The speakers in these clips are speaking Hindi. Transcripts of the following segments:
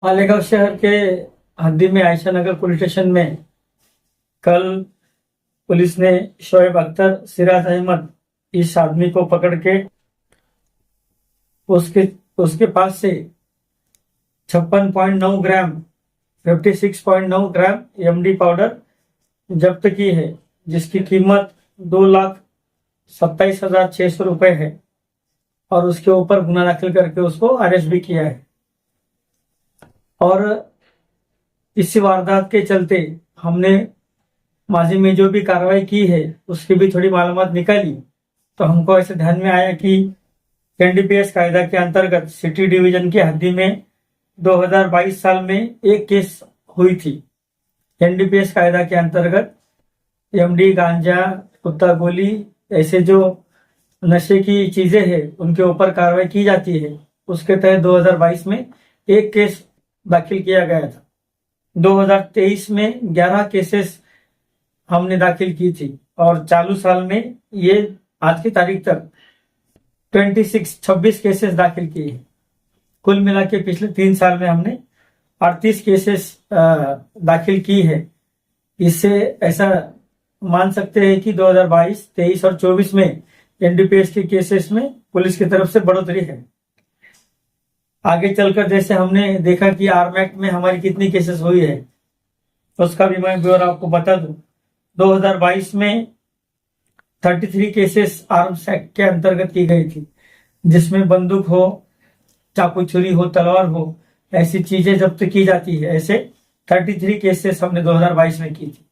मालेगांव शहर के हद्दी में आयशा नगर पुलिस स्टेशन में कल पुलिस ने शोएब अख्तर, सिराज अहमद इस आदमी को पकड़ के उसके उसके पास से 56.9 ग्राम 56.9 ग्राम एमडी पाउडर जब्त की है, जिसकी कीमत 2,27,600 रुपए है और उसके ऊपर गुना दाखिल करके उसको अरेस्ट भी किया है। और इस वारदात के चलते हमने माजी में जो भी कार्रवाई की है उसकी भी थोड़ी मालूमात निकाली, तो हमको ऐसे ध्यान में आया कि एनडीपीएस कायदा के अंतर्गत सिटी डिवीजन की हद्दी में 2022 साल में एक केस हुई थी। एनडीपीएस कायदा के अंतर्गत एमडी, गांजा, कुत्ता गोली ऐसे जो नशे की चीजें हैं उनके ऊपर कार्रवाई की जाती है। उसके तहत 2022 में एक केस दाखिल किया गया था। 2023 में 11 केसेस हमने दाखिल की थी और चालू साल में ये आज की तारीख तक 26 केसेस दाखिल किए। कुल मिला के पिछले 3 साल में हमने 38 केसेस दाखिल की है। इससे ऐसा मान सकते हैं कि 2022, 23 और 24 में एनडीपीएस के केसेस में पुलिस की तरफ से बढ़ोतरी है। आगे चलकर जैसे हमने देखा कि आर्म एक्ट में हमारी कितनी केसेस हुई है, उसका भी मैं ब्यौरा आपको बता दूं। 2022 में 33 केसेस आर्म्स एक्ट के अंतर्गत की गई थी, जिसमें बंदूक हो, चाकू छुरी हो, तलवार हो, ऐसी चीजें जब्त की जाती है। ऐसे 33 केसेस हमने 2022 में की थी।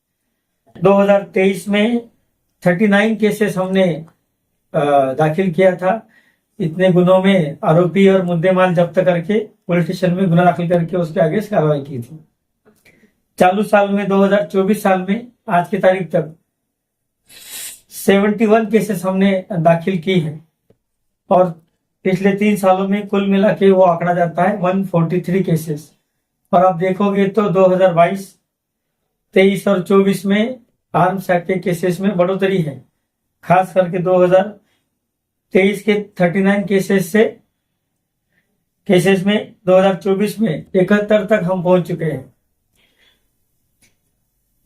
2023 में 39 केसेस हमने दाखिल किया था। इतने गुनों में आरोपी और मुद्देमाल जब्त करके पुलिस स्टेशन में गुना दाखिल करके उसके आगे कार्रवाई की थी। चालू साल में 2024 साल में आज की तारीख तक 71 केसेस हमने दाखिल की है और पिछले 3 सालों में कुल मिला के वो आंकड़ा जाता है 143 केसेस। और आप देखोगे तो 2022, 23 और 24 में आर्म्स एक्ट के केसेस में बढ़ोतरी है। खास करके 2023 के 39 केसेस में 2024 में 71 तक हम पहुंच चुके हैं।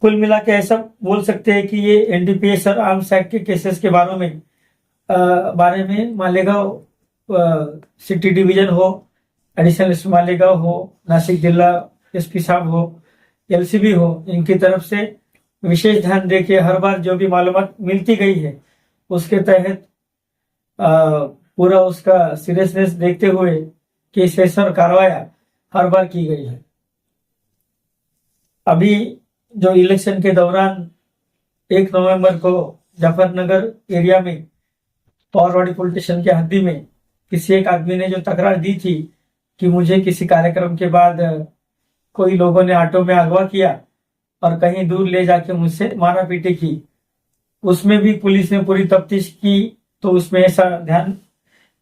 कुल मिला के ऐसा बोल सकते हैं कि ये एनडीपीएस और आर्म्स एक्ट के केसेस के बारे में मालेगांव सिटी डिवीजन हो, एडिशनल एसपी मालेगांव हो, नासिक जिला एसपी साहब हो, एलसीबी हो, इनकी तरफ से विशेष ध्यान देके हर बार जो भी मालूमात मिलती गई है उसके तहत पूरा उसका सीरियसनेस देखते हुए केसेस और कार्रवाई हर बार की गई है। अभी जो इलेक्शन के दौरान 1 नवंबर को जफरनगर एरिया में पौरवाड़ी पुलिस स्टेशन के हद्दी में किसी एक आदमी ने जो तकरार दी थी कि मुझे किसी कार्यक्रम के बाद कोई लोगों ने ऑटो में अगवा किया और कहीं दूर ले जाके मुझसे मारा पीटी की, उसमें भी पुलिस ने पूरी तफ्तीश की तो उसमें ऐसा ध्यान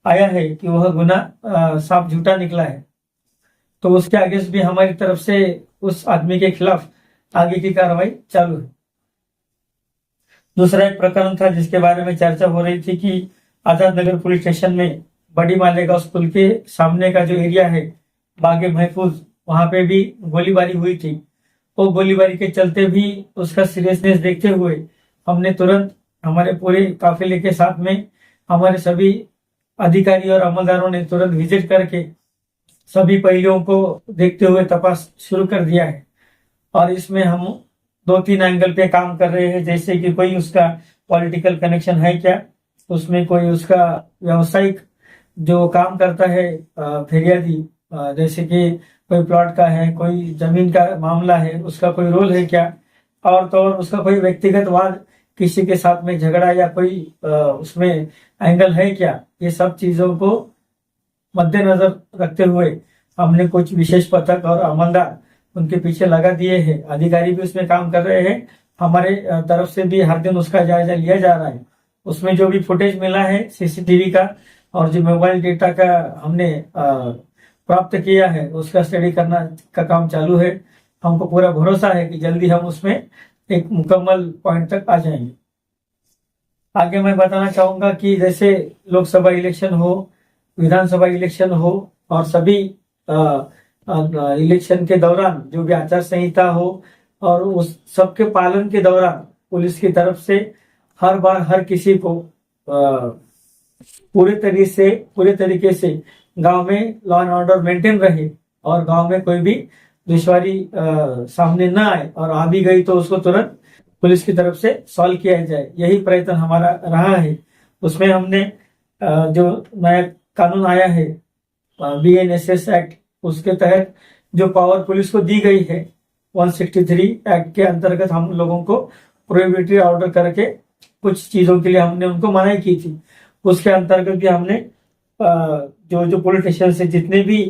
आया है कि वह गुना साफ झूठा निकला है। तो उसके आगे भी हमारी तरफ से उस आदमी के खिलाफ आगे की कार्रवाई चालू है। दूसरा एक प्रकरण था जिसके बारे में चर्चा हो रही थी कि आजाद नगर पुलिस स्टेशन में बड़ी मालेगांव स्कूल के सामने का जो एरिया है बागे महफूज, वहां पे भी गोलीबारी हुई थी। वो गोलीबारी के चलते भी उसका सीरियसनेस देखते हुए हमने तुरंत हमारे पूरे काफिले के साथ में हमारे सभी अधिकारी और अमलदारों ने तुरंत विजिट करके सभी पहलुओं को देखते हुए तपास शुरू कर दिया है। और इसमें हम 2-3 एंगल पे काम कर रहे हैं, जैसे कि कोई उसका पॉलिटिकल कनेक्शन है क्या, उसमें कोई उसका व्यवसायिक जो काम करता है फिरियादी, जैसे कि कोई प्लॉट का है, कोई जमीन का मामला है, उसका कोई रोल है क्या, और तो और उसका कोई व्यक्तिगत वाद, किसी के साथ में झगड़ा या कोई उसमें एंगल है क्या, ये सब चीजों को मद्देनजर रखते हुए हमने कुछ विशेष पथक और अमलदार उनके पीछे लगा दिए हैं। अधिकारी भी उसमें काम कर रहे हैं। हमारे तरफ से भी हर दिन उसका जायजा लिया जा रहा है। उसमें जो भी फुटेज मिला है सीसीटीवी का और जो मोबाइल डेटा का हमने प्राप्त किया है उसका स्टडी करना का काम चालू है। हमको पूरा भरोसा है कि जल्दी हम उसमें एक मुकम्मल पॉइंट तक आ जाएंगे। आगे मैं बताना चाहूंगा कि जैसे लोकसभा इलेक्शन हो, विधानसभा इलेक्शन हो और सभी इलेक्शन के दौरान जो भी आचार संहिता हो और उस सबके पालन के दौरान पुलिस की तरफ से हर बार हर किसी को पूरे तरीके से गांव में लॉ एंड ऑर्डर मेंटेन रहे और गांव में कोई भी दुश्वारी सामने न आए और आ भी गई तो उसको तुरंत पुलिस की तरफ से सॉल्व किया जाए, यही प्रयत्न हमारा रहा है। उसमें हमने जो नया कानून आया है BNSS एक्ट, उसके तहत जो पावर पुलिस को दी गई है 163 एक्ट के अंतर्गत हम लोगों को प्रोहिबिटरी ऑर्डर करके कुछ चीजों के लिए हमने उनको मनाही की थी। उसके अंतर्गत भी हमने जो पुलिस स्टेशन से जितने भी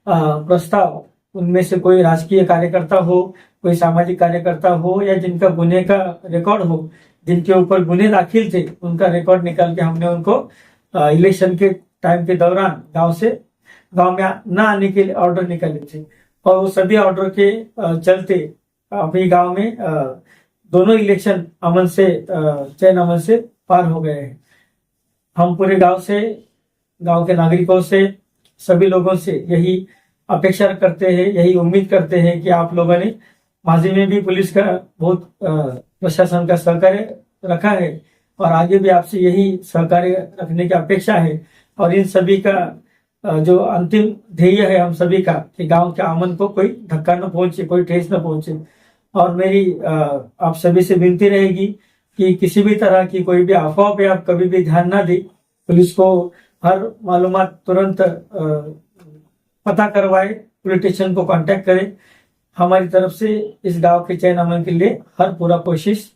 प्रस्ताव, उनमें से कोई राजकीय कार्यकर्ता हो, कोई सामाजिक कार्यकर्ता हो या जिनका गुने का रिकॉर्ड हो, जिनके ऊपर गुने दाखिल थे, उनका रिकॉर्ड निकाल के हमने उनको इलेक्शन के टाइम के दौरान गांव में न आने के लिए ऑर्डर निकाले थे और वो सभी ऑर्डर के चलते अभी गांव में दोनों इलेक्शन चयन अमन से पार हो गए हैं। हम पूरे गांव के नागरिकों से, सभी लोगों से यही अपेक्षा करते हैं, यही उम्मीद करते हैं कि आप लोगों ने माजी में भी पुलिस का बहुत प्रशासन का सहकार्य रखा है और आगे भी आपसे यही सहकार्य रखने की अपेक्षा है। और इन सभी का जो अंतिम ध्येय है हम सभी का कि गांव के अमन को कोई धक्का न पहुंचे, कोई ठेस न पहुंचे। और मेरी आप सभी से विनती रहेगी कि किसी भी तरह की कोई भी अफवाह पे आप कभी भी ध्यान ना दें। पुलिस को हर मालूमात तुरंत पता करवाए, पुलिस स्टेशन को कांटेक्ट करें। हमारी तरफ से इस गांव के चयन अमन के लिए हर पूरा कोशिश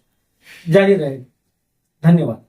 जारी रहेगी। धन्यवाद।